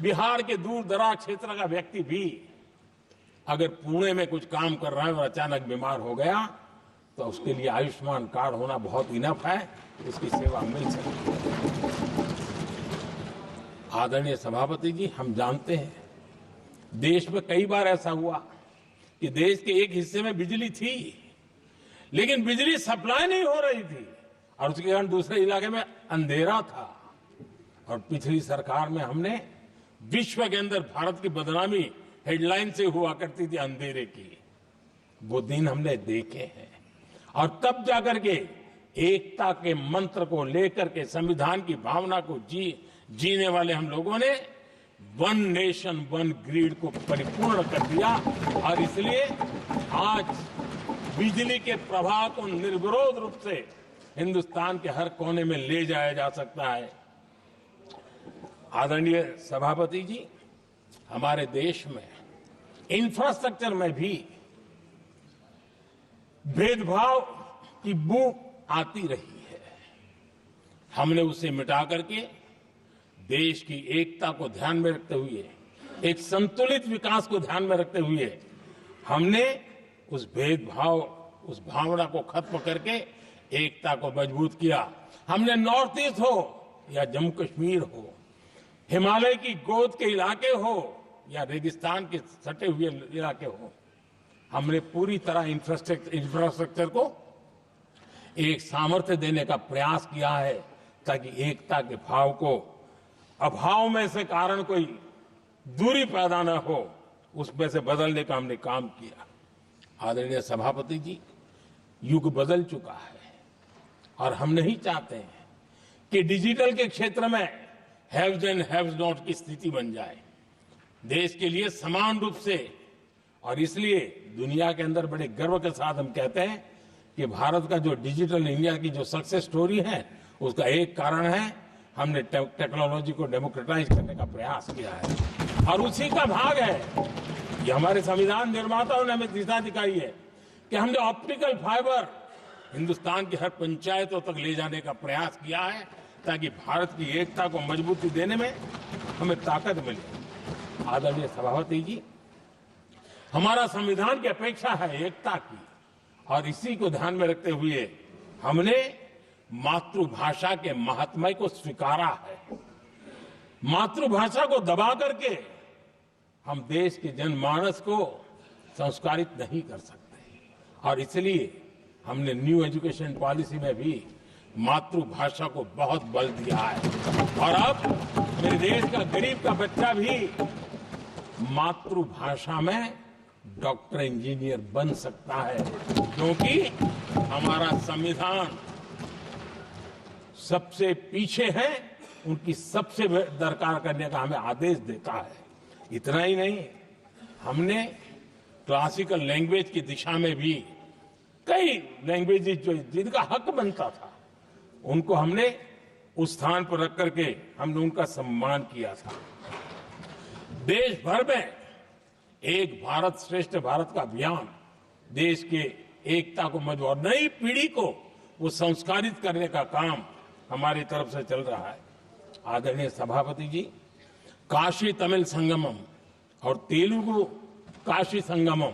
बिहार के दूर दराज क्षेत्र का व्यक्ति भी अगर पुणे में कुछ काम कर रहा है और अचानक बीमार हो गया तो उसके लिए आयुष्मान कार्ड होना बहुत इनफ है, उसकी सेवा मिल सकती है। आदरणीय सभापति जी, हम जानते हैं देश में कई बार ऐसा हुआ कि देश के एक हिस्से में बिजली थी लेकिन बिजली सप्लाई नहीं हो रही थी और उसके कारण दूसरे इलाके में अंधेरा था। और पिछली सरकार में हमने विश्व के अंदर भारत की बदनामी हेडलाइन से हुआ करती थी अंधेरे की, वो दिन हमने देखे हैं। और तब जाकर के एकता के मंत्र को लेकर के संविधान की भावना को जीने वाले हम लोगों ने वन नेशन वन ग्रिड को परिपूर्ण कर दिया और इसलिए आज बिजली के प्रवाह को निर्विरोध रूप से हिंदुस्तान के हर कोने में ले जाया जा सकता है। आदरणीय सभापति जी, हमारे देश में इंफ्रास्ट्रक्चर में भी भेदभाव की बू आती रही है। हमने उसे मिटा करके देश की एकता को ध्यान में रखते हुए, एक संतुलित विकास को ध्यान में रखते हुए हमने उस भेदभाव, उस भावना को खत्म करके एकता को मजबूत किया। हमने नॉर्थ ईस्ट हो या जम्मू कश्मीर हो, हिमालय की गोद के इलाके हो या रेगिस्तान के सटे हुए इलाके हो, हमने पूरी तरह इंफ्रास्ट्रक्चर को एक सामर्थ्य देने का प्रयास किया है ताकि एकता के भाव को अभाव में से कारण कोई दूरी पैदा न हो, उसमें से बदलने का हमने काम किया। आदरणीय सभापति जी, युग बदल चुका है और हम नहीं चाहते हैं कि डिजिटल के क्षेत्र में हैव्स एंड हैव्स नॉट की स्थिति बन जाए। देश के लिए समान रूप से, और इसलिए दुनिया के अंदर बड़े गर्व के साथ हम कहते हैं कि भारत का जो डिजिटल इंडिया की जो सक्सेस स्टोरी है उसका एक कारण है हमने टेक्नोलॉजी को डेमोक्रेटाइज करने का प्रयास किया है और उसी का भाग है ये हमारे संविधान निर्माताओं ने हमें दिशा दिखाई है कि हमने ऑप्टिकल फाइबर हिंदुस्तान की हर पंचायतों तक ले जाने का प्रयास किया है ताकि भारत की एकता को मजबूती देने में हमें ताकत मिले। आदरणीय सभापति जी, हमारा संविधान की अपेक्षा है एकता की और इसी को ध्यान में रखते हुए हमने मातृभाषा के महात्म्य को स्वीकारा है। मातृभाषा को दबा करके हम देश के जनमानस को संस्कारित नहीं कर सकते और इसलिए हमने न्यू एजुकेशन पॉलिसी में भी मातृभाषा को बहुत बल दिया है और अब मेरे देश का गरीब का बच्चा भी मातृभाषा में डॉक्टर इंजीनियर बन सकता है क्योंकि हमारा संविधान सबसे पीछे है, उनकी सबसे दरकार करने का हमें आदेश देता है। इतना ही नहीं, हमने क्लासिकल लैंग्वेज की दिशा में भी कई लैंग्वेजेस जो जिनका हक बनता था उनको हमने उस स्थान पर रख करके हमने उनका सम्मान किया था। देश भर में एक भारत श्रेष्ठ भारत का अभियान देश के एकता को मजबूत और नई पीढ़ी को वो संस्कारित करने का काम हमारी तरफ से चल रहा है। आदरणीय सभापति जी, काशी तमिल संगमम और तेलुगु काशी संगमम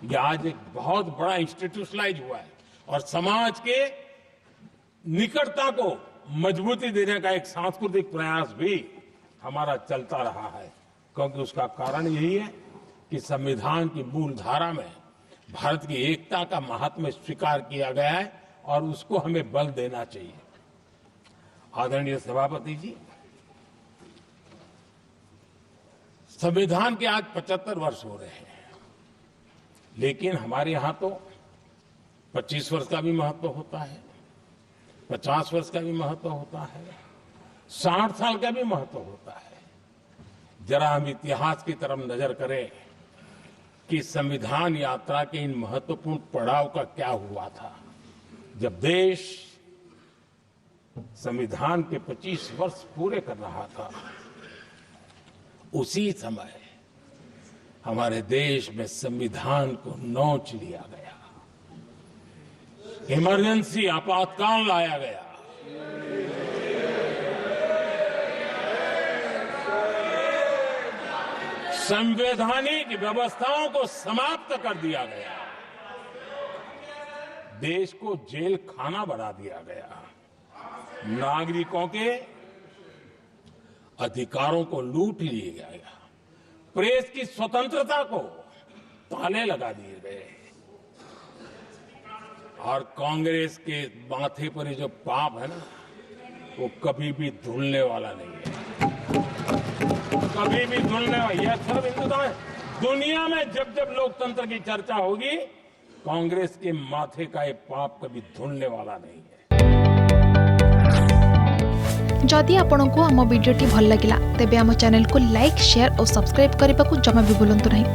ये आज एक बहुत बड़ा इंस्टीट्यूशनलाइज हुआ है और समाज के निकटता को मजबूती देने का एक सांस्कृतिक प्रयास भी हमारा चलता रहा है क्योंकि उसका कारण यही है कि संविधान की मूल धारा में भारत की एकता का महात्म्य स्वीकार किया गया है और उसको हमें बल देना चाहिए। आदरणीय सभापति जी, संविधान के आज 75 वर्ष हो रहे हैं लेकिन हमारे यहां तो 25 वर्ष का भी महत्व होता है, 50 वर्ष का भी महत्व होता है, 60 साल का भी महत्व होता है। जरा हम इतिहास की तरफ नजर करें कि संविधान यात्रा के इन महत्वपूर्ण पड़ाव का क्या हुआ था। जब देश संविधान के 25 वर्ष पूरे कर रहा था उसी समय हमारे देश में संविधान को नोच लिया गया, इमरजेंसी आपातकाल लाया गया। संवैधानिक व्यवस्थाओं को समाप्त कर दिया गया, देश को जेल खाना बना दिया गया, नागरिकों के अधिकारों को लूट लिया गया, प्रेस की स्वतंत्रता को ताले लगा दिए गए और कांग्रेस के माथे पर जो पाप है ना, वो कभी भी धुलने वाला नहीं है, कभी भी धुलने वाला। यह सर्व हिंदुता है। दुनिया में जब जब लोकतंत्र की चर्चा होगी, कांग्रेस के माथे का ये पाप कभी धुलने वाला नहीं है। जदि आपंक आम भिडी भल लगा तेब आम चैनल को लाइक, शेयर और सब्सक्राइब करने को जमा भी भूलु नहीं।